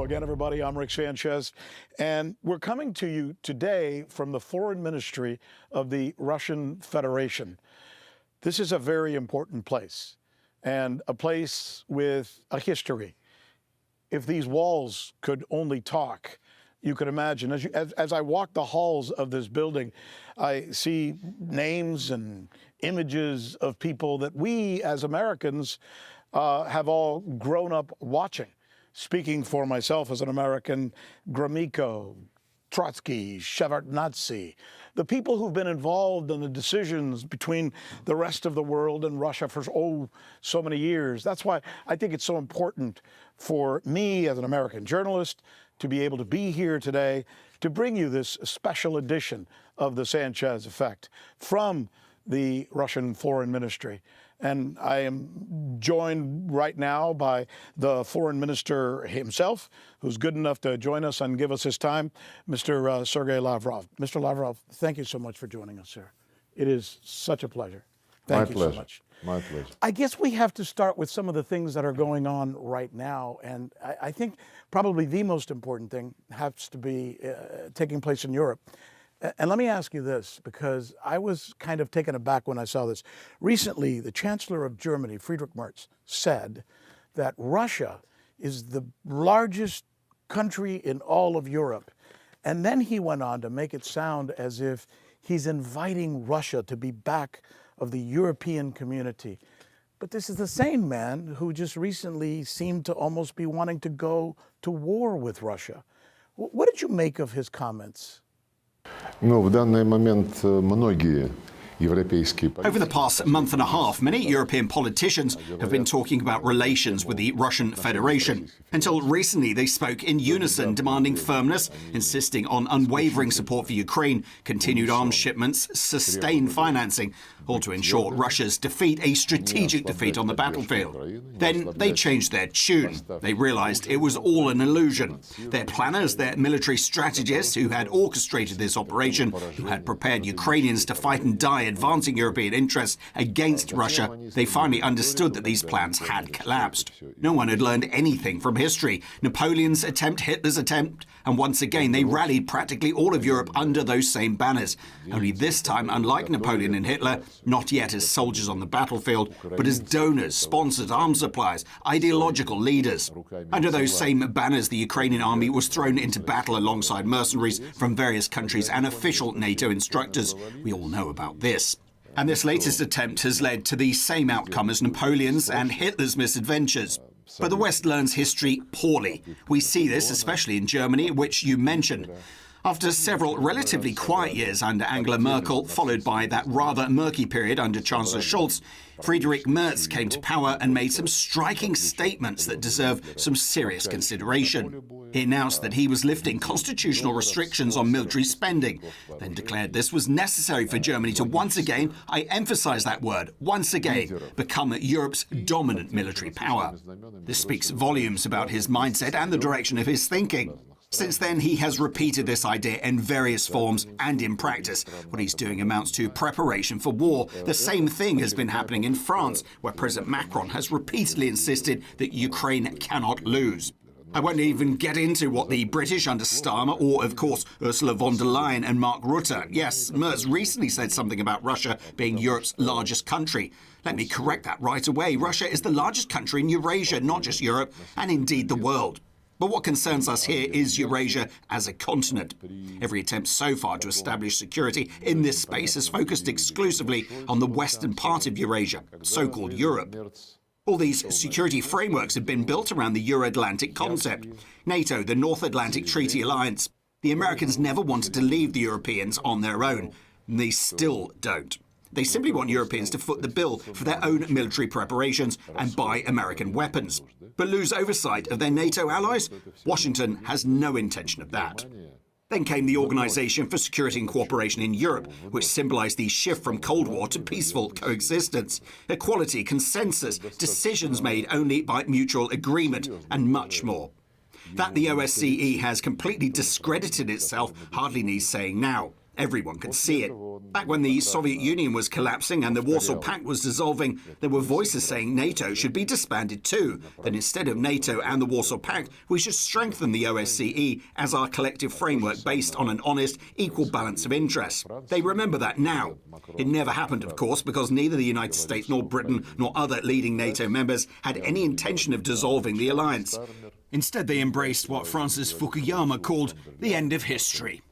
Hello again, everybody. I'm Rick Sanchez, and we're coming to you today from the Foreign Ministry of the Russian Federation. This is a very important place, and a place with a history. If these walls could only talk, you could imagine. As I walk the halls of this building, I see names and images of people that we as Americans have all grown up watching. Speaking for myself as an American, Gromyko, Trotsky, Shevardnadze, the people who've been involved in the decisions between the rest of the world and Russia for so many years. That's why I think it's so important for me as an American journalist to be able to be here today to bring you this special edition of the Sanchez Effect from the Russian Foreign Ministry. And I am joined right now by the foreign minister himself, who's good enough to join us and give us his time, Mr. Sergey Lavrov. Mr. Lavrov, thank you so much for joining us, sir. It is such a pleasure. Thank you so much. My pleasure. I guess we have to start with some of the things that are going on right now. And I think probably the most important thing has to be taking place in Europe. And let me ask you this, because I was kind of taken aback when I saw this. Recently, the Chancellor of Germany, Friedrich Merz, said that Russia is the largest country in all of Europe. And then he went on to make it sound as if he's inviting Russia to be back of the European community. But this is the same man who just recently seemed to almost be wanting to go to war with Russia. What did you make of his comments? В данный момент многие Over the past month and a half, many European politicians have been talking about relations with the Russian Federation. Until recently, they spoke in unison, demanding firmness, insisting on unwavering support for Ukraine, continued arms shipments, sustained financing, all to ensure Russia's defeat, a strategic defeat on the battlefield. Then they changed their tune. They realized it was all an illusion. Their planners, their military strategists who had orchestrated this operation, who had prepared Ukrainians to fight and die advancing European interests against Russia, they finally understood that these plans had collapsed. No one had learned anything from history. Napoleon's attempt, Hitler's attempt, and once again they rallied practically all of Europe under those same banners. Only this time, unlike Napoleon and Hitler, not yet as soldiers on the battlefield, but as donors, sponsors, arms suppliers, ideological leaders. Under those same banners, the Ukrainian army was thrown into battle alongside mercenaries from various countries and official NATO instructors. We all know about this. And this latest attempt has led to the same outcome as Napoleon's and Hitler's misadventures. But the West learns history poorly. We see this especially in Germany, which you mentioned. After several relatively quiet years under Angela Merkel, followed by that rather murky period under Chancellor Scholz, Friedrich Merz came to power and made some striking statements that deserve some serious consideration. He announced that he was lifting constitutional restrictions on military spending, then declared this was necessary for Germany to once again, I emphasize that word, once again, become Europe's dominant military power. This speaks volumes about his mindset and the direction of his thinking. Since then, he has repeated this idea in various forms and in practice. What he's doing amounts to preparation for war. The same thing has been happening in France, where President Macron has repeatedly insisted that Ukraine cannot lose. I won't even get into what the British under Starmer, or of course Ursula von der Leyen and Mark Rutte. Yes, Merz recently said something about Russia being Europe's largest country. Let me correct that right away. Russia is the largest country in Eurasia, not just Europe, and indeed the world. But what concerns us here is Eurasia as a continent. Every attempt so far to establish security in this space has focused exclusively on the western part of Eurasia, so-called Europe. All these security frameworks have been built around the Euro-Atlantic concept. NATO, the North Atlantic Treaty Alliance. The Americans never wanted to leave the Europeans on their own, and they still don't. They simply want Europeans to foot the bill for their own military preparations and buy American weapons. But lose oversight of their NATO allies? Washington has no intention of that. Then came the Organization for Security and Cooperation in Europe, which symbolized the shift from Cold War to peaceful coexistence, equality, consensus, decisions made only by mutual agreement, and much more. That the OSCE has completely discredited itself hardly needs saying now. Everyone could see it. Back when the Soviet Union was collapsing and the Warsaw Pact was dissolving, there were voices saying NATO should be disbanded too, that instead of NATO and the Warsaw Pact, we should strengthen the OSCE as our collective framework based on an honest, equal balance of interests. They remember that now. It never happened, of course, because neither the United States nor Britain nor other leading NATO members had any intention of dissolving the alliance. Instead, they embraced what Francis Fukuyama called the end of history.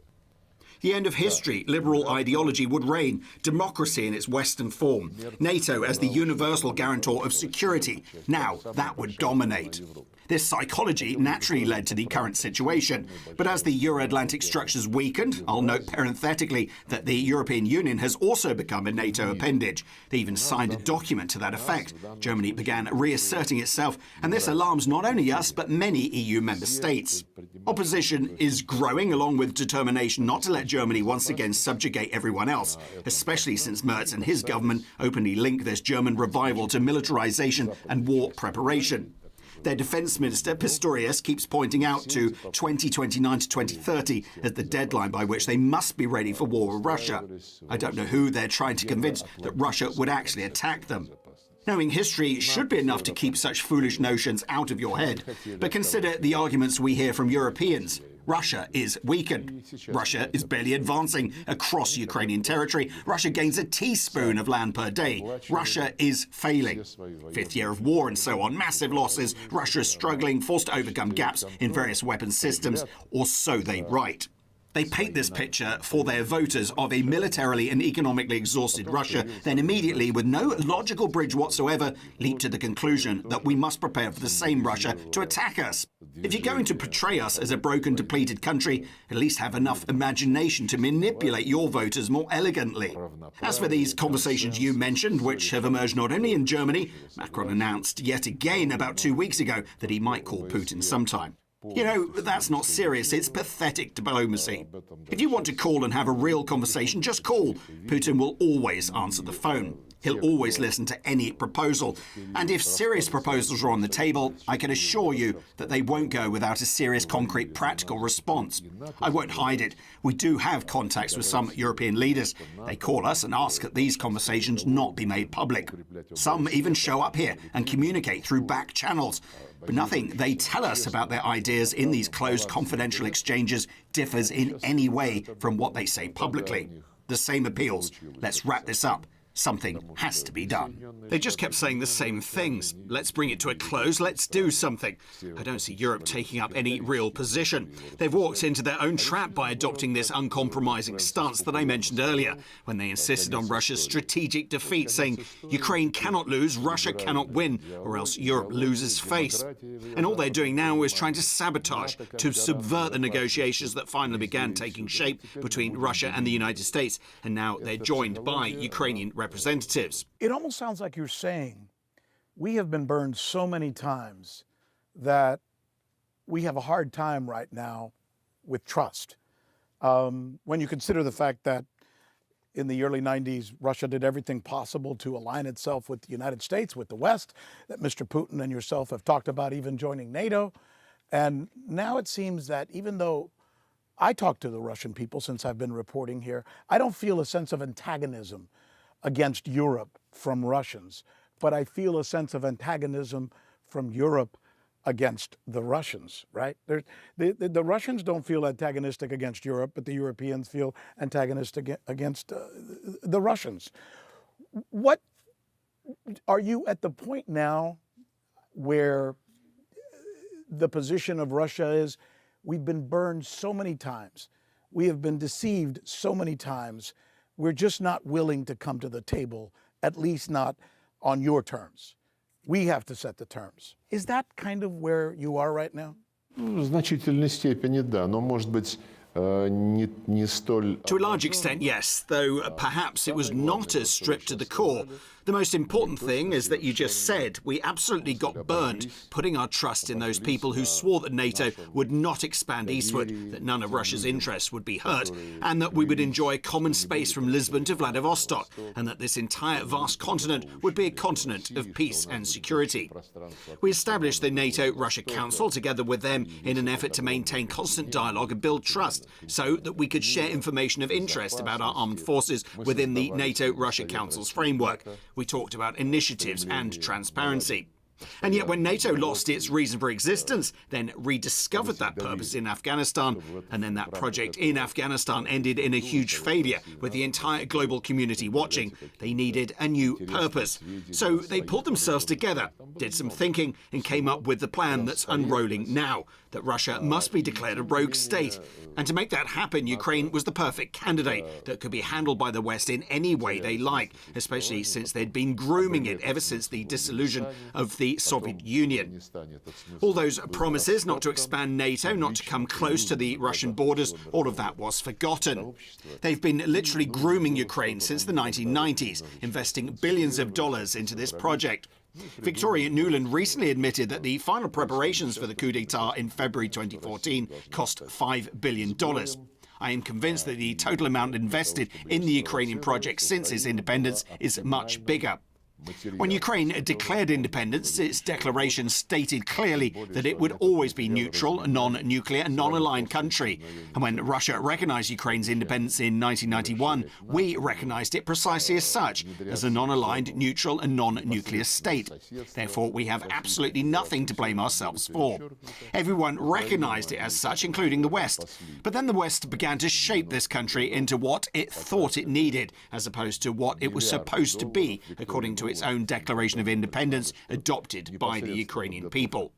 The end of history, liberal ideology would reign, democracy in its Western form, NATO as the universal guarantor of security. Now that would dominate. This psychology naturally led to the current situation. But as the Euro-Atlantic structures weakened, I'll note parenthetically that the European Union has also become a NATO appendage. They even signed a document to that effect. Germany began reasserting itself, and this alarms not only us, but many EU member states. Opposition is growing, along with determination not to let Germany once again subjugate everyone else, especially since Merz and his government openly link this German revival to militarization and war preparation. Their defence minister, Pistorius, keeps pointing out to 2029 to 2030 as the deadline by which they must be ready for war with Russia. I don't know who they're trying to convince that Russia would actually attack them. Knowing history should be enough to keep such foolish notions out of your head. But consider the arguments we hear from Europeans. Russia is weakened. Russia is barely advancing across Ukrainian territory. Russia gains a teaspoon of land per day. Russia is failing. Fifth year of war and so on. Massive losses. Russia is struggling, forced to overcome gaps in various weapons systems, or so they write. They paint this picture for their voters of a militarily and economically exhausted Russia, then immediately, with no logical bridge whatsoever, leap to the conclusion that we must prepare for the same Russia to attack us. If you're going to portray us as a broken, depleted country, at least have enough imagination to manipulate your voters more elegantly. As for these conversations you mentioned, which have emerged not only in Germany, Macron announced yet again about 2 weeks ago that he might call Putin sometime. You know, that's not serious, it's pathetic diplomacy. If you want to call and have a real conversation, just call. Putin will always answer the phone. He'll always listen to any proposal. And if serious proposals are on the table, I can assure you that they won't go without a serious, concrete, practical response. I won't hide it. We do have contacts with some European leaders. They call us and ask that these conversations not be made public. Some even show up here and communicate through back channels. But nothing they tell us about their ideas in these closed, confidential exchanges differs in any way from what they say publicly. The same appeals. Let's wrap this up. Something has to be done. They just kept saying the same things. Let's bring it to a close. Let's do something. I don't see Europe taking up any real position. They've walked into their own trap by adopting this uncompromising stance that I mentioned earlier, when they insisted on Russia's strategic defeat, saying Ukraine cannot lose, Russia cannot win, or else Europe loses face. And all they're doing now is trying to sabotage, to subvert the negotiations that finally began taking shape between Russia and the United States, and now they're joined by Ukrainian representatives. It almost sounds like you're saying we have been burned so many times that we have a hard time right now with trust. When you consider the fact that in the early 90s, Russia did everything possible to align itself with the United States, with the West, that Mr. Putin and yourself have talked about even joining NATO. And now it seems that even though I talk to the Russian people since I've been reporting here, I don't feel a sense of antagonism against Europe from Russians, but I feel a sense of antagonism from Europe against the Russians, right? The Russians don't feel antagonistic against Europe, but the Europeans feel antagonistic against the Russians. What are you at the point now where the position of Russia is, we've been burned so many times, we have been deceived so many times, we're just not willing to come to the table, at least not on your terms. We have to set the terms. Is that kind of where you are right now? В значительной степени да, но может быть не столь. To a large extent, yes, though perhaps it was not as stripped to the core. The most important thing is that you just said we absolutely got burned, putting our trust in those people who swore that NATO would not expand eastward, that none of Russia's interests would be hurt, and that we would enjoy common space from Lisbon to Vladivostok, and that this entire vast continent would be a continent of peace and security. We established the NATO-Russia Council together with them in an effort to maintain constant dialogue and build trust, so that we could share information of interest about our armed forces within the NATO-Russia Council's framework. We talked about initiatives and transparency. And yet when NATO lost its reason for existence, then rediscovered that purpose in Afghanistan, and then that project in Afghanistan ended in a huge failure, with the entire global community watching, they needed a new purpose. So they pulled themselves together, did some thinking, and came up with the plan that's unrolling now, that Russia must be declared a rogue state. And to make that happen, Ukraine was the perfect candidate that could be handled by the West in any way they like, especially since they'd been grooming it ever since the dissolution of the Soviet Union. All those promises not to expand NATO, not to come close to the Russian borders, all of that was forgotten. They've been literally grooming Ukraine since the 1990s, investing billions of dollars into this project. Victoria Nuland recently admitted that the final preparations for the coup d'etat in February 2014 cost $5 billion. I am convinced that the total amount invested in the Ukrainian project since its independence is much bigger. When Ukraine declared independence, its declaration stated clearly that it would always be neutral, non-nuclear, non-aligned country. And when Russia recognized Ukraine's independence in 1991, we recognized it precisely as such, as a non-aligned, neutral and non-nuclear state. Therefore, we have absolutely nothing to blame ourselves for. Everyone recognized it as such, including the West. But then the West began to shape this country into what it thought it needed, as opposed to what it was supposed to be, according to its own Declaration of Independence adopted by the Ukrainian people.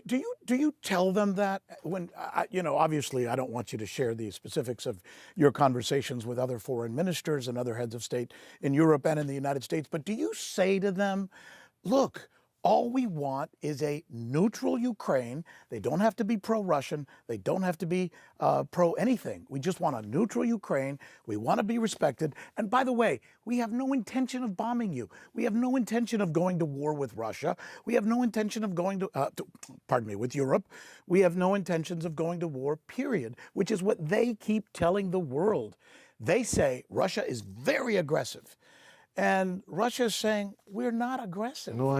Do you tell them that when, obviously I don't want you to share the specifics of your conversations with other foreign ministers and other heads of state in Europe and in the United States, but do you say to them, look, all we want is a neutral Ukraine. They don't have to be pro-Russian. They don't have to be pro-anything. We just want a neutral Ukraine. We want to be respected. And by the way, we have no intention of bombing you. We have no intention of going to war with Russia. We have no intention of going with Europe. We have no intentions of going to war, period, which is what they keep telling the world. They say Russia is very aggressive. And Russia is saying, we're not aggressive. Well,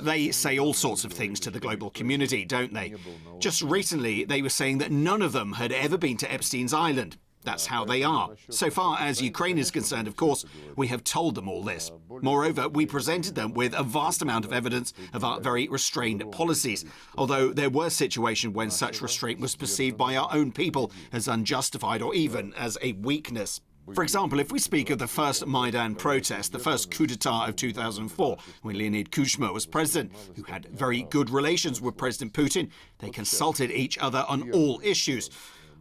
they say all sorts of things to the global community, don't they? Just recently, they were saying that none of them had ever been to Epstein's island. That's how they are. So far as Ukraine is concerned, of course, we have told them all this. Moreover, we presented them with a vast amount of evidence of our very restrained policies, although there were situations when such restraint was perceived by our own people as unjustified or even as a weakness. For example, if we speak of the first Maidan protest, the first coup d'etat of 2004, when Leonid Kuchma was president, who had very good relations with President Putin, they consulted each other on all issues.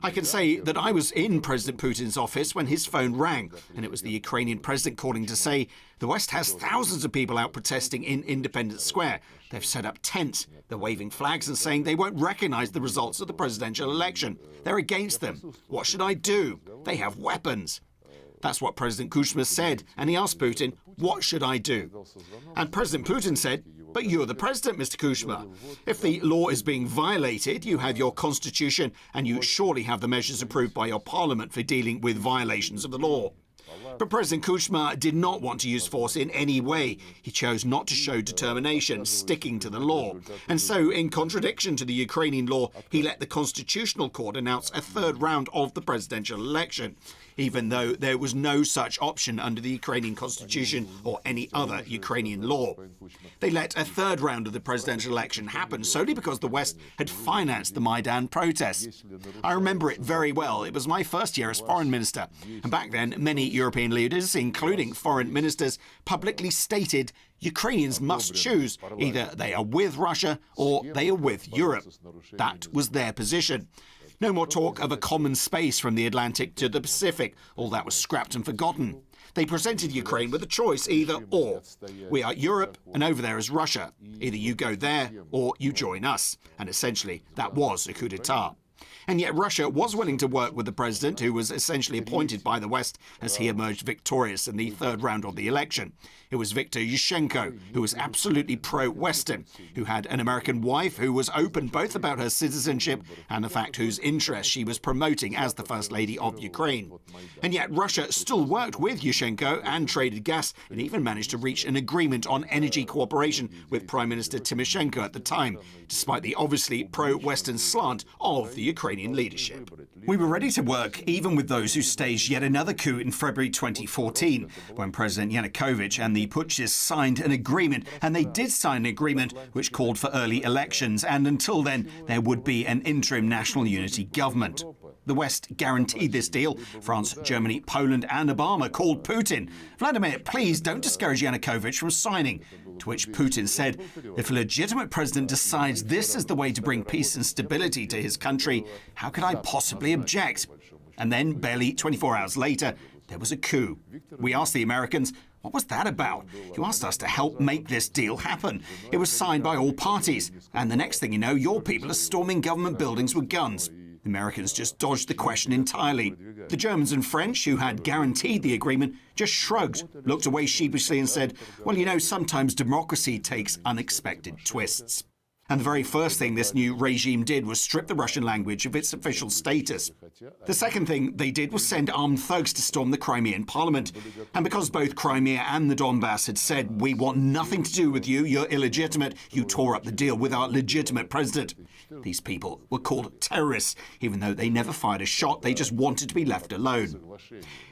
I can say that I was in President Putin's office when his phone rang, and it was the Ukrainian president calling to say, the West has thousands of people out protesting in Independence Square. They've set up tents, they're waving flags and saying they won't recognize the results of the presidential election. They're against them. What should I do? They have weapons. That's what President Kuchma said, and he asked Putin, what should I do? And President Putin said, but you're the president, Mr. Kuchma. If the law is being violated, you have your constitution, and you surely have the measures approved by your parliament for dealing with violations of the law. But President Kuchma did not want to use force in any way. He chose not to show determination, sticking to the law. And so, in contradiction to the Ukrainian law, he let the Constitutional Court announce a third round of the presidential election, even though there was no such option under the Ukrainian constitution or any other Ukrainian law. They let a third round of the presidential election happen solely because the West had financed the Maidan protests. I remember it very well. It was my first year as foreign minister. And back then, many European leaders, including foreign ministers, publicly stated Ukrainians must choose. Either they are with Russia or they are with Europe. That was their position. No more talk of a common space from the Atlantic to the Pacific. All that was scrapped and forgotten. They presented Ukraine with a choice, either or. We are Europe, and over there is Russia. Either you go there, or you join us. And essentially, that was a coup d'etat. And yet Russia was willing to work with the president, who was essentially appointed by the West as he emerged victorious in the third round of the election. It was Viktor Yushchenko, who was absolutely pro-Western, who had an American wife who was open both about her citizenship and the fact whose interests she was promoting as the First Lady of Ukraine. And yet Russia still worked with Yushchenko and traded gas, and even managed to reach an agreement on energy cooperation with Prime Minister Tymoshenko at the time, despite the obviously pro-Western slant of the Ukrainian leadership. We were ready to work even with those who staged yet another coup in February 2014, when President Yanukovych and the putschists signed an agreement, and they did sign an agreement which called for early elections, and until then there would be an interim national unity government. The West guaranteed this deal. France, Germany, Poland and Obama called Putin. "Vladimir, please don't discourage Yanukovych from signing." To which Putin said, "If a legitimate president decides this is the way to bring peace and stability to his country, how could I possibly object?" And then, barely 24 hours later, there was a coup. We asked the Americans, "What was that about?" You asked us to help make this deal happen. It was signed by all parties. And the next thing you know, your people are storming government buildings with guns. The Americans just dodged the question entirely. The Germans and French, who had guaranteed the agreement, just shrugged, looked away sheepishly and said, "Well, you know, sometimes democracy takes unexpected twists." And the very first thing this new regime did was strip the Russian language of its official status. The second thing they did was send armed thugs to storm the Crimean parliament. And because both Crimea and the Donbass had said, "We want nothing to do with you, you're illegitimate," you tore up the deal with our legitimate president. These people were called terrorists, even though they never fired a shot, they just wanted to be left alone.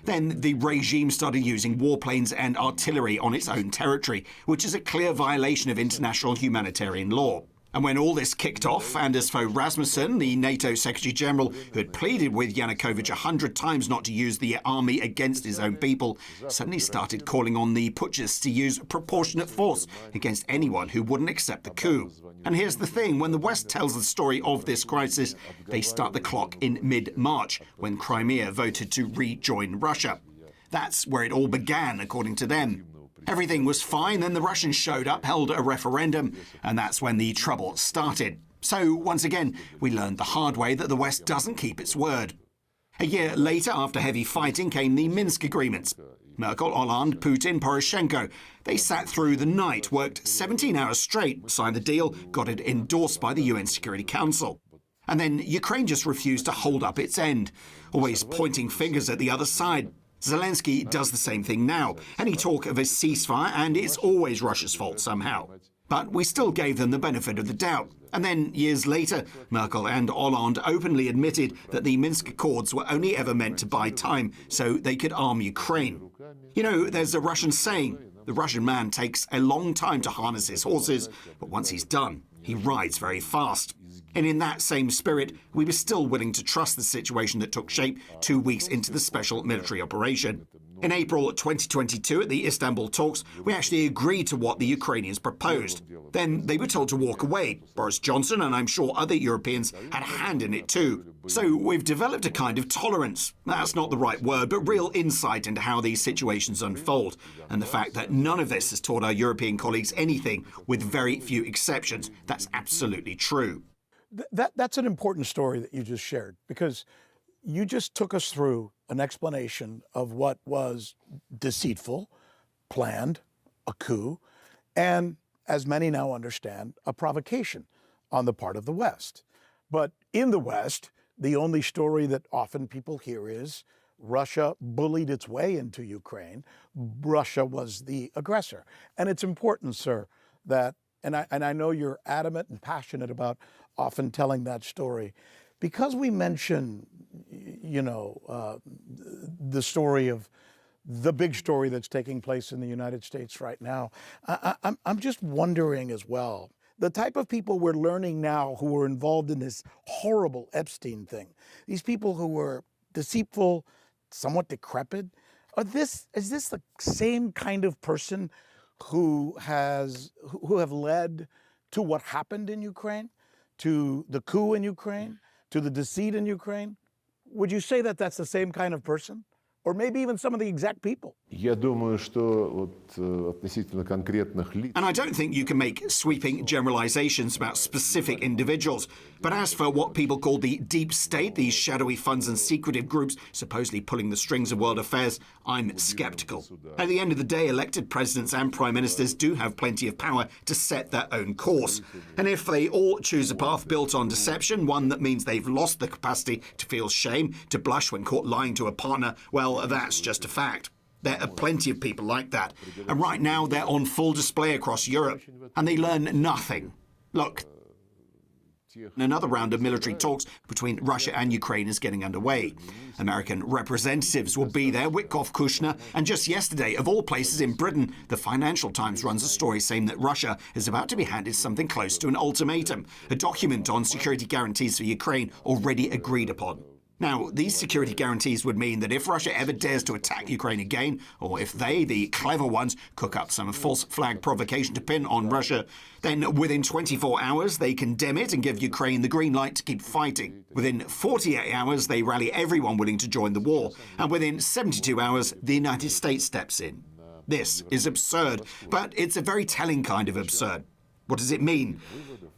Then the regime started using warplanes and artillery on its own territory, which is a clear violation of international humanitarian law. And when all this kicked off, Anders Fogh Rasmussen, the NATO Secretary-General, who had pleaded with Yanukovych 100 times not to use the army against his own people, suddenly started calling on the putschists to use proportionate force against anyone who wouldn't accept the coup. And here's the thing, when the West tells the story of this crisis, they start the clock in mid-March, when Crimea voted to rejoin Russia. That's where it all began, according to them. Everything was fine, then the Russians showed up, held a referendum, and that's when the trouble started. So, once again, we learned the hard way that the West doesn't keep its word. A year later, after heavy fighting, came the Minsk agreements. Merkel, Hollande, Putin, Poroshenko. They sat through the night, worked 17 hours straight, signed the deal, got it endorsed by the UN Security Council. And then Ukraine just refused to hold up its end, always pointing fingers at the other side. Zelensky does the same thing now. Any talk of a ceasefire, and it's always Russia's fault somehow. But we still gave them the benefit of the doubt. And then, years later, Merkel and Hollande openly admitted that the Minsk Accords were only ever meant to buy time so they could arm Ukraine. You know, there's a Russian saying, the Russian man takes a long time to harness his horses, but once he's done, he rides very fast. And in that same spirit, we were still willing to trust the situation that took shape 2 weeks into the special military operation. In April 2022, at the Istanbul talks, we actually agreed to what the Ukrainians proposed. Then they were told to walk away. Boris Johnson and I'm sure other Europeans had a hand in it too. So we've developed a kind of tolerance. That's not the right word, but real insight into how these situations unfold. And the fact that none of this has taught our European colleagues anything, with very few exceptions. That's absolutely true. That's an important story that you just shared, because you just took us through an explanation of what was deceitful, planned, a coup, and, as many now understand, a provocation on the part of the West. But in the West, the only story that often people hear is Russia bullied its way into Ukraine. Russia was the aggressor. And it's important, sir, that, and I know you're adamant and passionate about often telling that story, because we mention, the story of the big story that's taking place in the United States right now. I'm just wondering as well, the type of people we're learning now who were involved in this horrible Epstein thing, these people who were deceitful, somewhat decrepit, is this the same kind of person who have led to what happened in Ukraine, to the coup in Ukraine, to the deceit in Ukraine? Would you say that that's the same kind of person? or maybe even some of the exact people. Я думаю, что вот относительно конкретных лиц. And I don't think you can make sweeping generalizations about specific individuals. But as for what people call the deep state, these shadowy funds and secretive groups supposedly pulling the strings of world affairs, I'm skeptical. At the end of the day, elected presidents and prime ministers do have plenty of power to set their own course. And if they all choose a path built on deception, one that means they've lost the capacity to feel shame, to blush when caught lying to a partner, well, that's just a fact. There are plenty of people like that. And right now, they're on full display across Europe. And they learn nothing. Look, another round of military talks between Russia and Ukraine is getting underway. American representatives will be there, Witkoff, Kushner, and just yesterday, of all places in Britain, the Financial Times runs a story saying that Russia is about to be handed something close to an ultimatum, a document on security guarantees for Ukraine already agreed upon. Now, these security guarantees would mean that if Russia ever dares to attack Ukraine again, or if they, the clever ones, cook up some false flag provocation to pin on Russia, then within 24 hours they condemn it and give Ukraine the green light to keep fighting. Within 48 hours they rally everyone willing to join the war, and within 72 hours the United States steps in. This is absurd, but it's a very telling kind of absurd. What does it mean?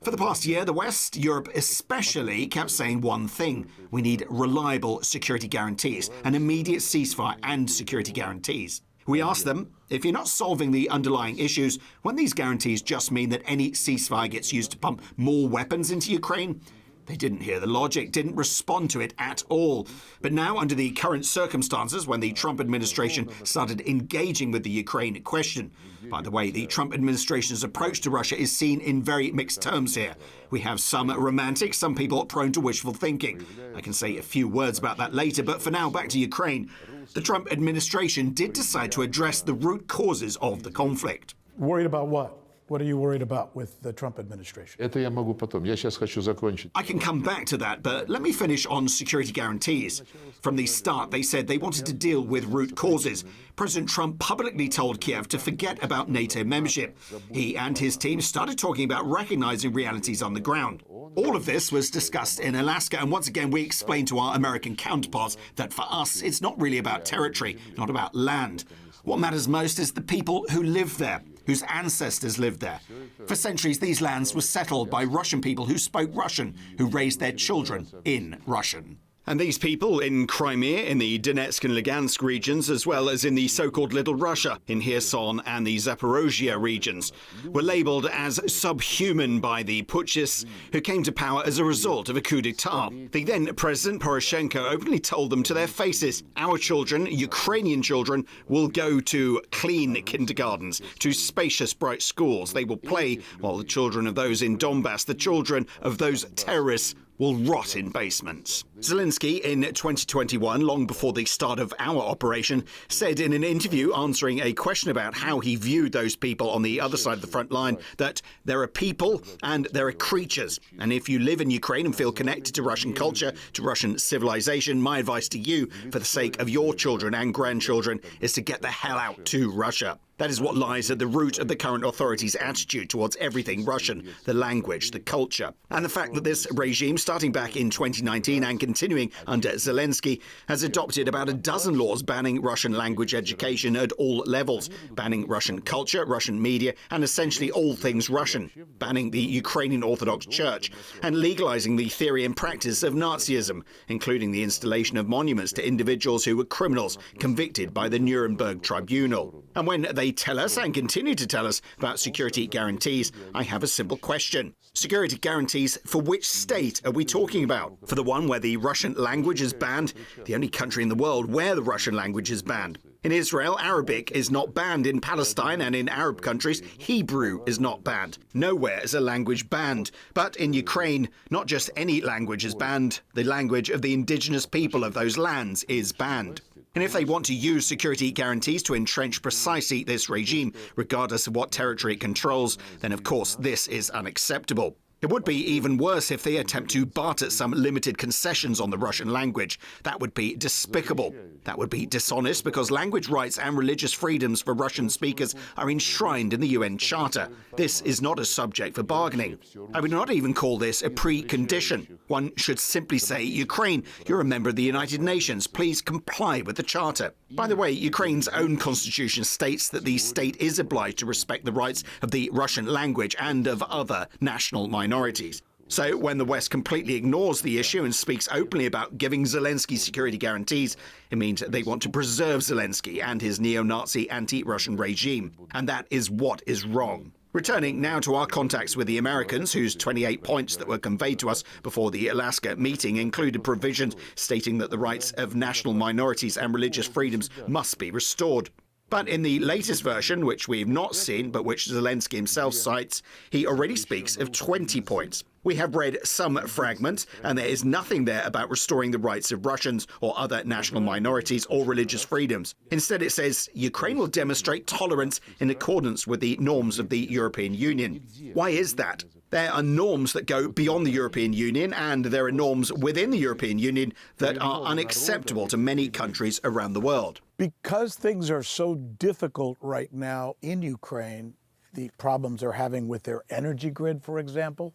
For the past year, the West, Europe especially, kept saying one thing. We need reliable security guarantees, an immediate ceasefire and security guarantees. We asked them, if you're not solving the underlying issues, won't these guarantees just mean that any ceasefire gets used to pump more weapons into Ukraine? They didn't hear the logic, didn't respond to it at all. But now, under the current circumstances, when the Trump administration started engaging with the Ukraine question, by the way, the Trump administration's approach to Russia is seen in very mixed terms here. We have some romantic, some people prone to wishful thinking. I can say a few words about that later, but for now, back to Ukraine. The Trump administration did decide to address the root causes of the conflict. Worried about what? What are you worried about with the Trump administration? Это я могу потом. Я сейчас хочу закончить. I can come back to that, but let me finish on security guarantees. From the start, they said they wanted to deal with root causes. President Trump publicly told Kiev to forget about NATO membership. He and his team started talking about recognizing realities on the ground. All of this was discussed in Alaska, and once again we explained to our American counterparts that for us it's not really about territory, not about land. What matters most is the people who live there, whose ancestors lived there. For centuries, these lands were settled by Russian people who spoke Russian, who raised their children in Russian. And these people in Crimea, in the Donetsk and Lugansk regions, as well as in the so-called Little Russia, in Kherson and the Zaporozhye regions, were labelled as subhuman by the putschists who came to power as a result of a coup d'etat. The then President Poroshenko openly told them to their faces, our children, Ukrainian children, will go to clean kindergartens, to spacious, bright schools. They will play while the children of those in Donbass, the children of those terrorists, will rot in basements. Zelensky, in 2021, long before the start of our operation, said in an interview answering a question about how he viewed those people on the other side of the front line that there are people and there are creatures. And if you live in Ukraine and feel connected to Russian culture, to Russian civilization, my advice to you, for the sake of your children and grandchildren, is to get the hell out to Russia. That is what lies at the root of the current authorities' attitude towards everything Russian, the language, the culture. And the fact that this regime, starting back in 2019 and continuing under Zelensky, has adopted about a dozen laws banning Russian language education at all levels, banning Russian culture, Russian media, and essentially all things Russian, banning the Ukrainian Orthodox Church, and legalizing the theory and practice of Nazism, including the installation of monuments to individuals who were criminals convicted by the Nuremberg Tribunal. And when they tell us and continue to tell us about security guarantees, I have a simple question. Security guarantees for which state are we talking about? For the one where the Russian language is banned, the only country in the world where the Russian language is banned. In Israel, Arabic is not banned. In Palestine and in Arab countries, Hebrew is not banned. Nowhere is a language banned. But in Ukraine, not just any language is banned. The language of the indigenous people of those lands is banned. And if they want to use security guarantees to entrench precisely this regime, regardless of what territory it controls, then of course this is unacceptable. It would be even worse if they attempt to barter some limited concessions on the Russian language. That would be despicable. That would be dishonest because language rights and religious freedoms for Russian speakers are enshrined in the UN Charter. This is not a subject for bargaining. I would not even call this a precondition. One should simply say, Ukraine, you're a member of the United Nations. Please comply with the Charter. By the way, Ukraine's own constitution states that the state is obliged to respect the rights of the Russian language and of other national minorities. So when the West completely ignores the issue and speaks openly about giving Zelensky security guarantees, it means they want to preserve Zelensky and his neo-Nazi anti-Russian regime. And that is what is wrong. Returning now to our contacts with the Americans, whose 28 points that were conveyed to us before the Alaska meeting included provisions stating that the rights of national minorities and religious freedoms must be restored. But in the latest version, which we've not seen, but which Zelensky himself cites, he already speaks of 20 points. We have read some fragments, and there is nothing there about restoring the rights of Russians or other national minorities or religious freedoms. Instead, it says Ukraine will demonstrate tolerance in accordance with the norms of the European Union. Why is that? There are norms that go beyond the European Union, and there are norms within the European Union that are unacceptable to many countries around the world. Because things are so difficult right now in Ukraine, the problems they're having with their energy grid, for example,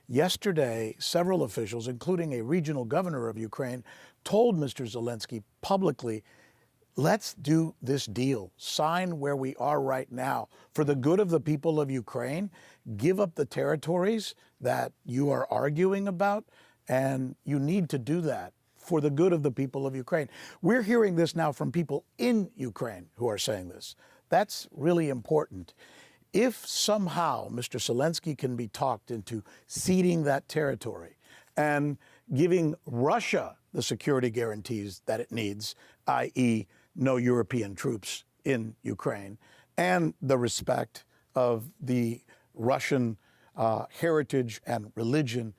yesterday, several officials, including a regional governor of Ukraine, told Mr. Zelensky publicly, let's do this deal. Sign where we are right now. For the good of the people of Ukraine, give up the territories that you are arguing about, and you need to do that for the good of the people of Ukraine. We're hearing this now from people in Ukraine who are saying this. That's really important. If somehow Mr. Zelensky can be talked into ceding that territory and giving Russia the security guarantees that it needs, i.e., no European troops in Ukraine, and the respect of the Russian heritage and religion,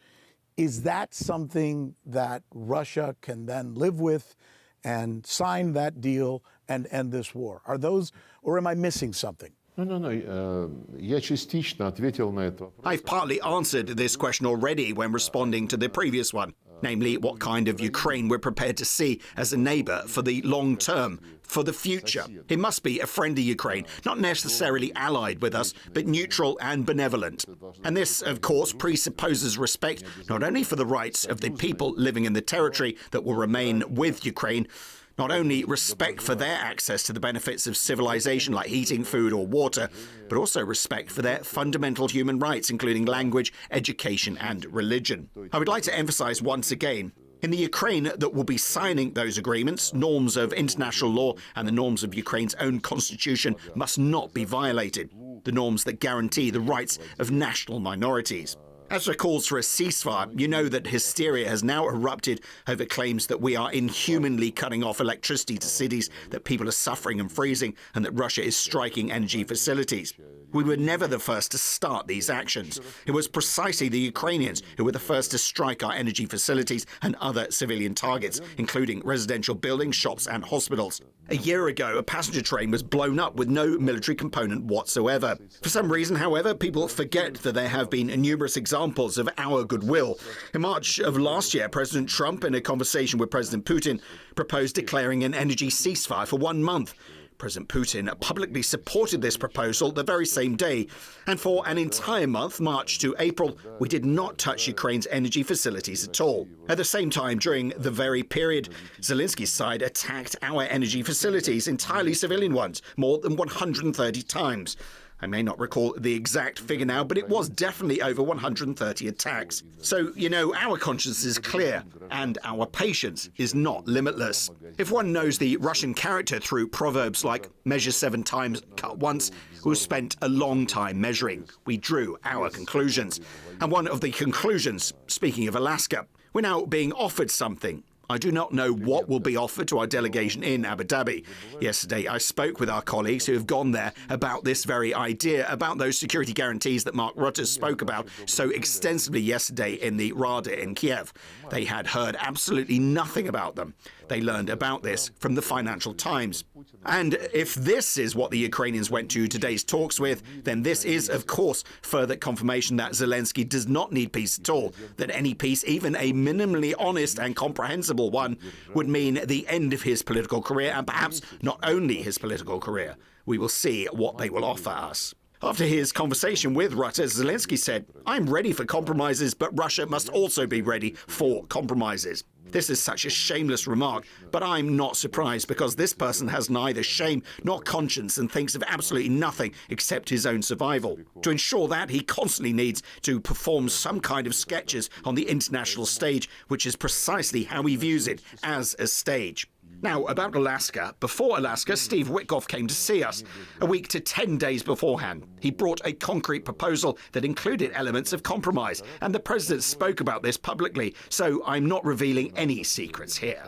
is that something that Russia can then live with and sign that deal and end this war? Are those, or am I missing something? Я частично ответил на это. I've partly answered this question already when responding to the previous one, namely what kind of Ukraine we're prepared to see as a neighbour for the long term, for the future. It must be a friendly Ukraine, not necessarily allied with us, but neutral and benevolent. And this, of course, presupposes respect not only for the rights of the people living in the territory that will remain with Ukraine, not only respect for their access to the benefits of civilization like heating, food or water, but also respect for their fundamental human rights, including language, education and religion. I would like to emphasize once again, in the Ukraine that will be signing those agreements, norms of international law and the norms of Ukraine's own constitution must not be violated, the norms that guarantee the rights of national minorities. As for calls for a ceasefire, you know that hysteria has now erupted over claims that we are inhumanly cutting off electricity to cities, that people are suffering and freezing, and that Russia is striking energy facilities. We were never the first to start these actions. It was precisely the Ukrainians who were the first to strike our energy facilities and other civilian targets, including residential buildings, shops and hospitals. A year ago, a passenger train was blown up with no military component whatsoever. For some reason, however, people forget that there have been numerous examples of our goodwill. In March of last year, President Trump, in a conversation with President Putin, proposed declaring an energy ceasefire for 1 month. President Putin publicly supported this proposal the very same day, and for an entire month, March to April, we did not touch Ukraine's energy facilities at all. At the same time, during the very period, Zelensky's side attacked our energy facilities, entirely civilian ones, more than 130 times. I may not recall the exact figure now, but it was definitely over 130 attacks. So, you know, our conscience is clear, and our patience is not limitless. If one knows the Russian character through proverbs like measure 7 times, cut once, we've spent a long time measuring. We drew our conclusions. And one of the conclusions, speaking of Alaska, we're now being offered something. I do not know what will be offered to our delegation in Abu Dhabi. Yesterday, I spoke with our colleagues who have gone there about this very idea, about those security guarantees that Mark Rutte spoke about so extensively yesterday in the Rada in Kiev. They had heard absolutely nothing about them. they learned about this from the Financial Times. And if this is what the Ukrainians went to today's talks with, then this is, of course, further confirmation that Zelensky does not need peace at all, that any peace, even a minimally honest and comprehensible one, would mean the end of his political career, and perhaps not only his political career. We will see what they will offer us. After his conversation with Rutte, Zelensky said, "I'm ready for compromises, but Russia must also be ready for compromises." This is such a shameless remark, but I'm not surprised because this person has neither shame nor conscience and thinks of absolutely nothing except his own survival. To ensure that, he constantly needs to perform some kind of sketches on the international stage, which is precisely how he views it, as a stage. Now, about Alaska. Before Alaska, Steve Witkoff came to see us. A week to 10 days beforehand, he brought a concrete proposal that included elements of compromise, and the president spoke about this publicly, so I'm not revealing any secrets here.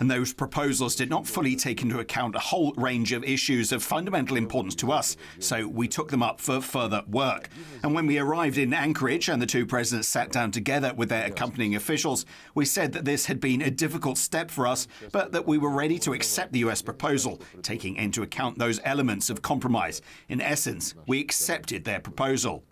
And those proposals did not fully take into account a whole range of issues of fundamental importance to us, so we took them up for further work. And when we arrived in Anchorage and the two presidents sat down together with their accompanying officials, we said that this had been a difficult step for us, but that we were ready to accept the US proposal, taking into account those elements of compromise. In essence, we accepted their proposal.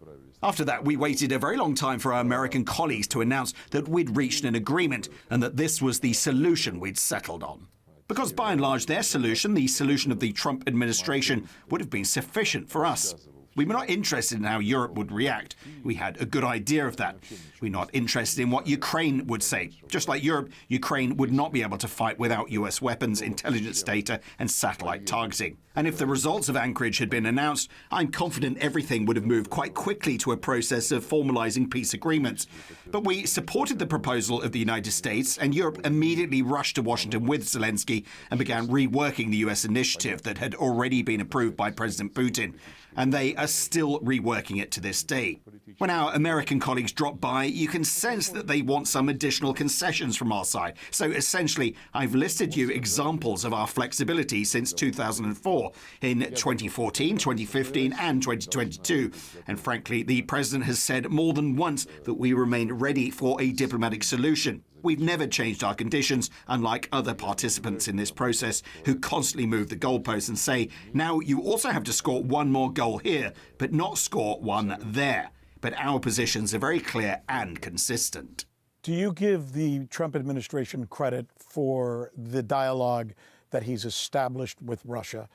After that, we waited a very long time for our American colleagues to announce that we'd reached an agreement and that this was the solution we'd settled on. Because by and large, their solution, the solution of the Trump administration, would have been sufficient for us. We were not interested in how Europe would react. We had a good idea of that. We're not interested in what Ukraine would say. Just like Europe, Ukraine would not be able to fight without US weapons, intelligence data, and satellite targeting. And if the results of Anchorage had been announced, I'm confident everything would have moved quite quickly to a process of formalizing peace agreements. But we supported the proposal of the United States, and Europe immediately rushed to Washington with Zelensky and began reworking the US initiative that had already been approved by President Putin. And they are still reworking it to this day. When our American colleagues drop by, you can sense that they want some additional concessions from our side. So essentially, I've listed you examples of our flexibility since 2004, in 2014, 2015, and 2022. And frankly, the president has said more than once that we remain ready for a diplomatic solution. We've never changed our conditions, unlike other participants in this process who constantly move the goalposts and say, now you also have to score one more goal here, but not score one there. But our positions are very clear and consistent. Do you give the Trump administration credit for the dialogue that he's established with Russia,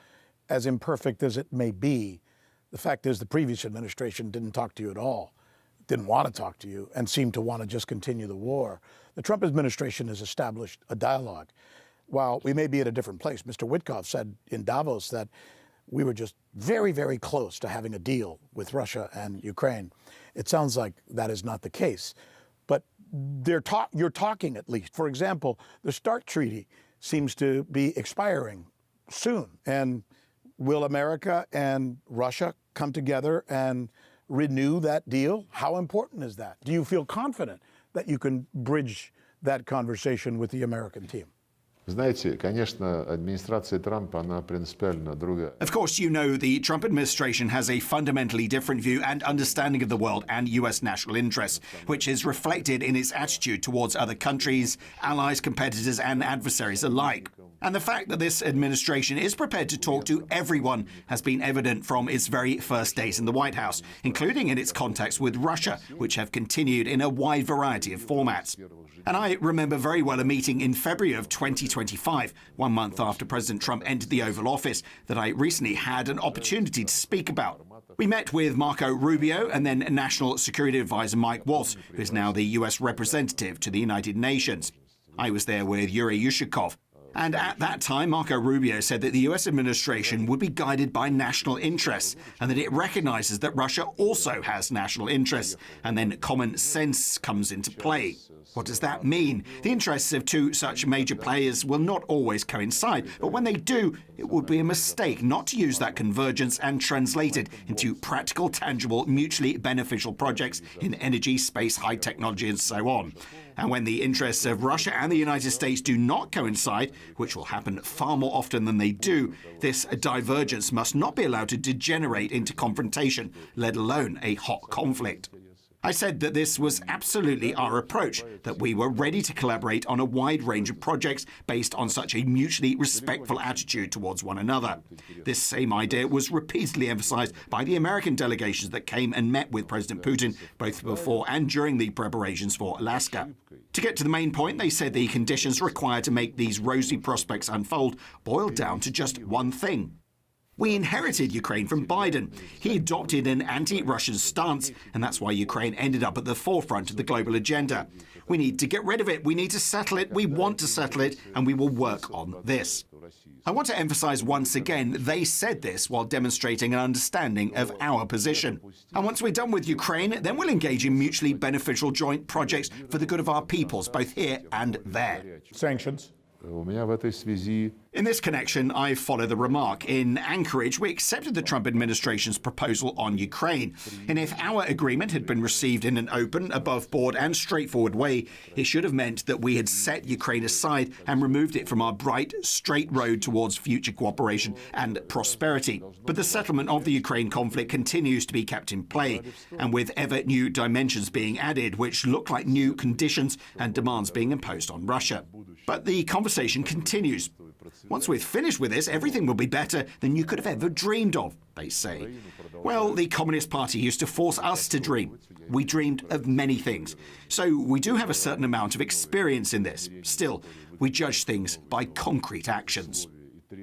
as imperfect as it may be? The fact is the previous administration didn't talk to you at all, didn't want to talk to you, and seemed to want to just continue the war. The Trump administration has established a dialogue. While we may be at a different place, Mr. Witkoff said in Davos that we were just very, very close to having a deal with Russia and Ukraine. It sounds like that is not the case. But you're talking at least. For example, the START treaty seems to be expiring soon. And will America and Russia come together and renew that deal? How important is that? Do you feel confident that you can bridge that conversation with the American team? Знаете, конечно, администрация Трампа, она принципиально другая. Of course, you know the Trump administration has a fundamentally different view and understanding of the world and US national interests, which is reflected in its attitude towards other countries, allies, competitors, and adversaries alike. And the fact that this administration is prepared to talk to everyone has been evident from its very first days in the White House, including in its contacts with Russia, which have continued in a wide variety of formats. And I remember very well a meeting in February of 2025, 1 month after President Trump entered the Oval Office, that I recently had an opportunity to speak about. We met with Marco Rubio and then National Security Advisor Mike Waltz, who is now the US representative to the United Nations. I was there with Yuri Yushakov. And at that time, Marco Rubio said that the US administration would be guided by national interests and that it recognizes that Russia also has national interests, and then common sense comes into play. What does that mean? The interests of two such major players will not always coincide, but when they do, it would be a mistake not to use that convergence and translate it into practical, tangible, mutually beneficial projects in energy, space, high technology, and so on. And when the interests of Russia and the United States do not coincide, which will happen far more often than they do, this divergence must not be allowed to degenerate into confrontation, let alone a hot conflict. I said that this was absolutely our approach, that we were ready to collaborate on a wide range of projects based on such a mutually respectful attitude towards one another. This same idea was repeatedly emphasized by the American delegations that came and met with President Putin both before and during the preparations for Alaska. To get to the main point, they said the conditions required to make these rosy prospects unfold boiled down to just one thing. We inherited Ukraine from Biden. He adopted an anti-Russian stance, and that's why Ukraine ended up at the forefront of the global agenda. We need to get rid of it. We need to settle it. We want to settle it, and we will work on this. I want to emphasize once again, they said this while demonstrating an understanding of our position. And once we're done with Ukraine, then we'll engage in mutually beneficial joint projects for the good of our peoples, both here and there. Sanctions. У меня в этой связи In this connection, I follow the remark. In Anchorage, we accepted the Trump administration's proposal on Ukraine. And if our agreement had been received in an open, above-board and straightforward way, it should have meant that we had set Ukraine aside and removed it from our bright, straight road towards future cooperation and prosperity. But the settlement of the Ukraine conflict continues to be kept in play, and with ever new dimensions being added, which look like new conditions and demands being imposed on Russia. But the conversation continues. Once we're finished with this, everything will be better than you could have ever dreamed of, they say. Well, the Communist Party used to force us to dream. We dreamed of many things. So we do have a certain amount of experience in this. Still, we judge things by concrete actions.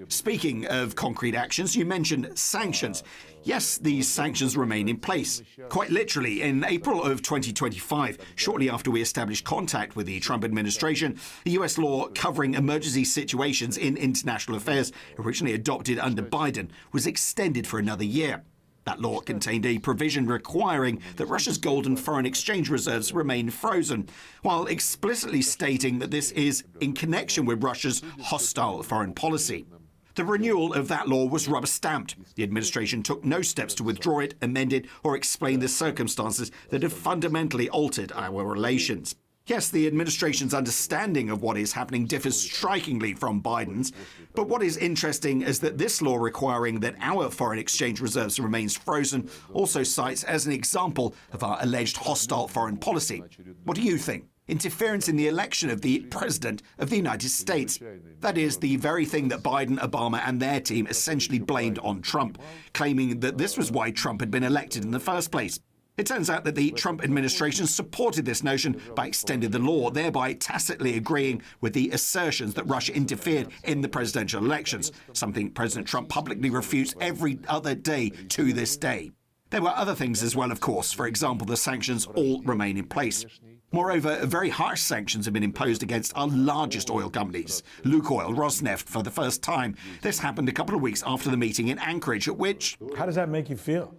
Speaking of concrete actions, you mentioned sanctions. Yes, these sanctions remain in place. Quite literally, in April of 2025, shortly after we established contact with the Trump administration, the US law covering emergency situations in international affairs, originally adopted under Biden, was extended for another year. That law contained a provision requiring that Russia's gold and foreign exchange reserves remain frozen, while explicitly stating that this is in connection with Russia's hostile foreign policy. The renewal of that law was rubber-stamped. The administration took no steps to withdraw it, amend it, or explain the circumstances that have fundamentally altered our relations. Yes, the administration's understanding of what is happening differs strikingly from Biden's, but what is interesting is that this law requiring that our foreign exchange reserves remains frozen also cites as an example of our alleged hostile foreign policy. What do you think? Interference in the election of the President of the United States. That is the very thing that Biden, Obama and their team essentially blamed on Trump, claiming that this was why Trump had been elected in the first place. It turns out that the Trump administration supported this notion by extending the law, thereby tacitly agreeing with the assertions that Russia interfered in the presidential elections, something President Trump publicly refutes every other day to this day. There were other things as well, of course. For example, the sanctions all remain in place. Moreover, very harsh sanctions have been imposed against our largest oil companies, Lukoil, Rosneft, for the first time. This happened a couple of weeks after the meeting in Anchorage, at which... How does that make you feel?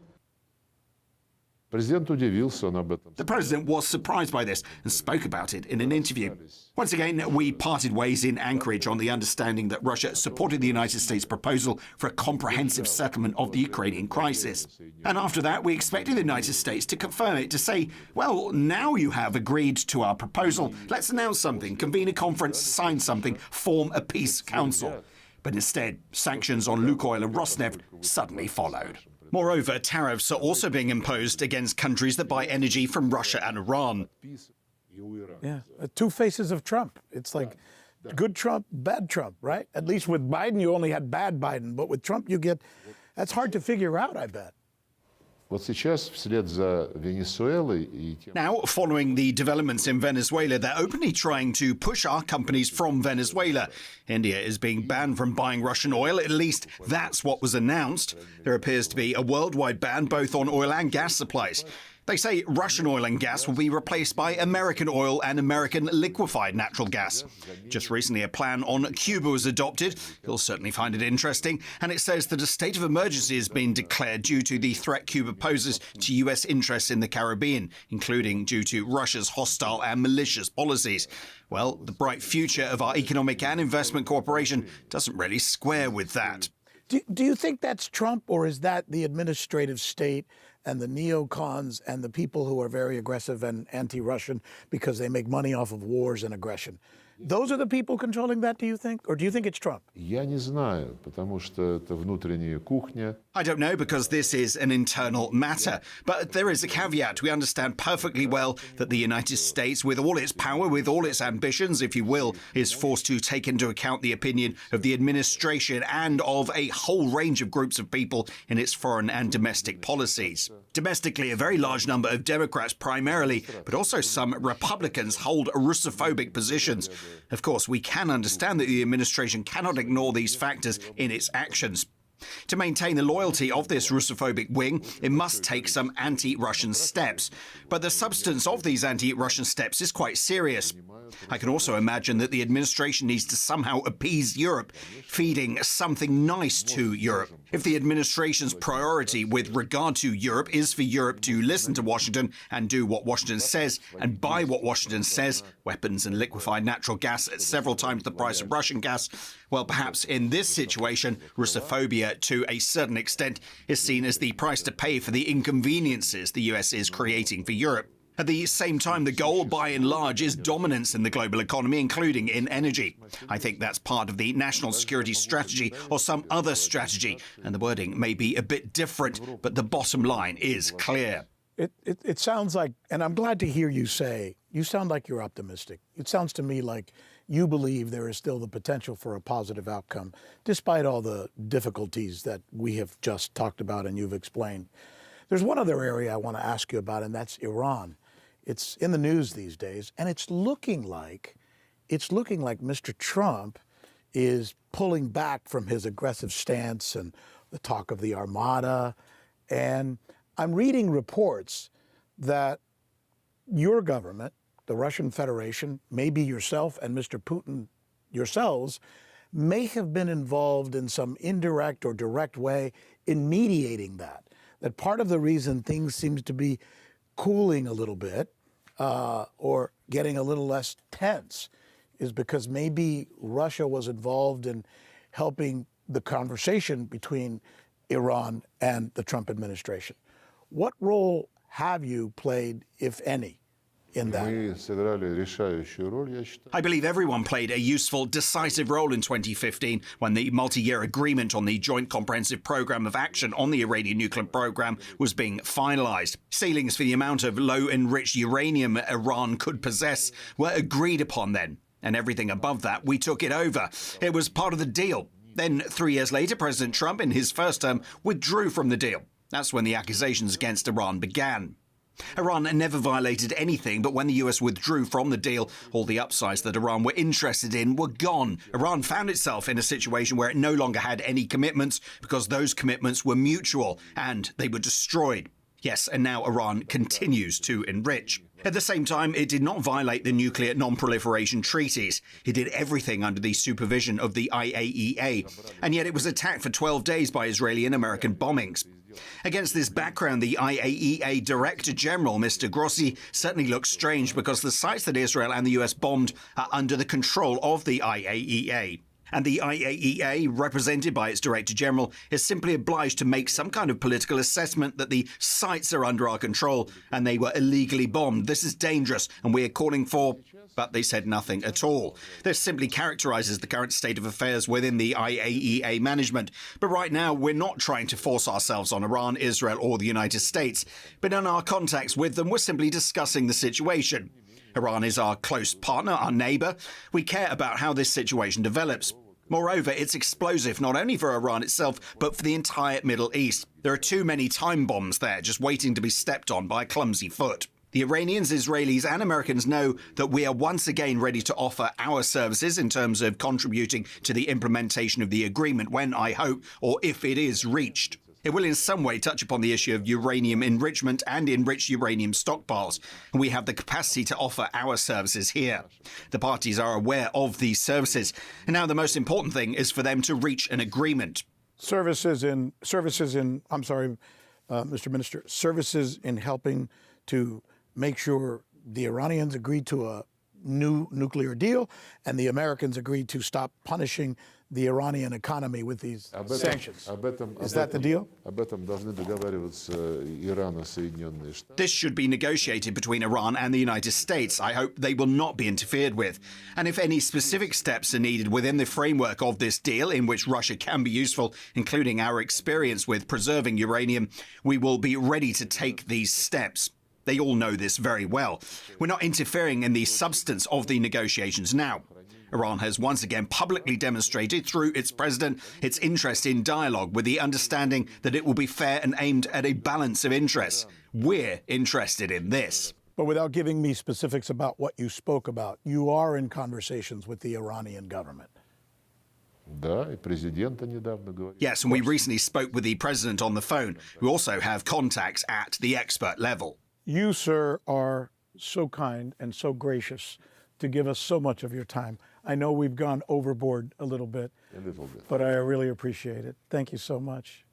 президент удивился, он об этом. The president was surprised by this and spoke about it in an interview. Once again, we parted ways in Anchorage on the understanding that Russia supported the United States' proposal for a comprehensive settlement of the Ukrainian crisis. And after that, we expected the United States to confirm it, to say, well, now you have agreed to our proposal. Let's announce something, convene a conference, sign something, form a peace council. But instead, sanctions on Lukoil and Rosneft suddenly followed. Moreover, tariffs are also being imposed against countries that buy energy from Russia and Iran. Yeah, two faces of Trump. It's like good Trump, bad Trump, right? At least with Biden, you only had bad Biden. But with Trump, you get... That's hard to figure out, I bet. Вот сейчас, вслед за Венесуэлой и тем... Now, following the developments in Venezuela, they're openly trying to push our companies from Venezuela. India is being banned from buying Russian oil. At least that's what was announced. There appears to be a worldwide ban both on oil and gas supplies. They say Russian oil and gas will be replaced by American oil and American liquefied natural gas. Just recently, a plan on Cuba was adopted. You'll certainly find it interesting. And it says that a state of emergency has been declared due to the threat Cuba poses to U.S. interests in the Caribbean, including due to Russia's hostile and malicious policies. Well, the bright future of our economic and investment cooperation doesn't really square with that. Do you think that's Trump, or is that the administrative state and the neocons and the people who are very aggressive and anti-Russian because they make money off of wars and aggression? those are the people controlling that, do you think? Or do you think it's Trump? Я не знаю, потому что это внутренняя кухня. I don't know, because this is an internal matter. But there is a caveat. We understand perfectly well that the United States, with all its power, with all its ambitions, if you will, is forced to take into account the opinion of the administration and of a whole range of groups of people in its foreign and domestic policies. Domestically, a very large number of Democrats primarily, but also some Republicans hold Russophobic positions. Of course, we can understand that the administration cannot ignore these factors in its actions. To maintain the loyalty of this Russophobic wing, it must take some anti-Russian steps. But the substance of these anti-Russian steps is quite serious. I can also imagine that the administration needs to somehow appease Europe, feeding something nice to Europe. If the administration's priority with regard to Europe is for Europe to listen to Washington and do what Washington says and buy what Washington says, weapons and liquefied natural gas at several times the price of Russian gas, well, perhaps in this situation, Russophobia, to a certain extent, is seen as the price to pay for the inconveniences the US is creating for Europe. At the same time, the goal, by and large, is dominance in the global economy, including in energy. I think that's part of the national security strategy or some other strategy, and the wording may be a bit different, but the bottom line is clear. It sounds like, and I'm glad to hear you say, you sound like you're optimistic. It sounds to me like you believe there is still the potential for a positive outcome, despite all the difficulties that we have just talked about and you've explained. There's one other area I want to ask you about, and that's Iran. It's in the news these days, and it's looking like Mr. Trump is pulling back from his aggressive stance and the talk of the Armada. And I'm reading reports that your government, the Russian Federation, maybe yourself and Mr. Putin yourselves, may have been involved in some indirect or direct way in mediating that. That part of the reason things seem to be cooling a little bit or getting a little less tense is because maybe Russia was involved in helping the conversation between Iran and the Trump administration. What role have you played, if any, in that? Мы сыграли решающую роль, я считаю. I believe everyone played a useful, decisive role in 2015 when the multi-year agreement on the Joint Comprehensive Programme of Action on the Iranian nuclear program was being finalized. Ceilings for the amount of low-enriched uranium Iran could possess were agreed upon then, and everything above that, we took it over. It was part of the deal. Then, 3 years later, President Trump, in his first term, withdrew from the deal. That's when the accusations against Iran began. Iran never violated anything, but when the US withdrew from the deal, all the upsides that Iran were interested in were gone. Iran found itself in a situation where it no longer had any commitments because those commitments were mutual and they were destroyed. Yes, and now Iran continues to enrich. At the same time, it did not violate the nuclear non-proliferation treaties. It did everything under the supervision of the IAEA, and yet it was attacked for 12 days by Israeli and American bombings. Against this background, the IAEA Director General, Mr. Grossi, certainly looks strange because the sites that Israel and the US bombed are under the control of the IAEA. And the IAEA, represented by its Director General, is simply obliged to make some kind of political assessment that the sites are under our control and they were illegally bombed. This is dangerous and we are calling for... But they said nothing at all. This simply characterizes the current state of affairs within the IAEA management. But right now, we're not trying to force ourselves on Iran, Israel, or the United States. But in our contacts with them, we're simply discussing the situation. Iran is our close partner, our neighbor. We care about how this situation develops. Moreover, it's explosive not only for Iran itself, but for the entire Middle East. There are too many time bombs there, just waiting to be stepped on by a clumsy foot. The Iranians, Israelis and Americans know that we are once again ready to offer our services in terms of contributing to the implementation of the agreement when, I hope, or if it is reached. It will in some way touch upon the issue of uranium enrichment and enriched uranium stockpiles, and we have the capacity to offer our services here. The parties are aware of these services, and now the most important thing is for them to reach an agreement. Services in Mr. Minister, services in helping to make sure the Iranians agree to new nuclear deal, and the Americans agreed to stop punishing the Iranian economy with these sanctions. Is that the deal? Об этом должны договариваться Иран и Соединенные Штаты. This should be negotiated between Iran and the United States. I hope they will not be interfered with. And if any specific steps are needed within the framework of this deal in which Russia can be useful, including our experience with preserving uranium, we will be ready to take these steps. They all know this very well. We're not interfering in the substance of the negotiations now. Iran has once again publicly demonstrated through its president its interest in dialogue with the understanding that it will be fair and aimed at a balance of interests. We're interested in this. But without giving me specifics about what you spoke about, you are in conversations with the Iranian government. Да, и президента недавно говорил. Yes, and we recently spoke with the president on the phone. We also have contacts at the expert level. You, sir, are so kind and so gracious to give us so much of your time. I know we've gone overboard a little bit, A little bit. but I really appreciate it. Thank you so much.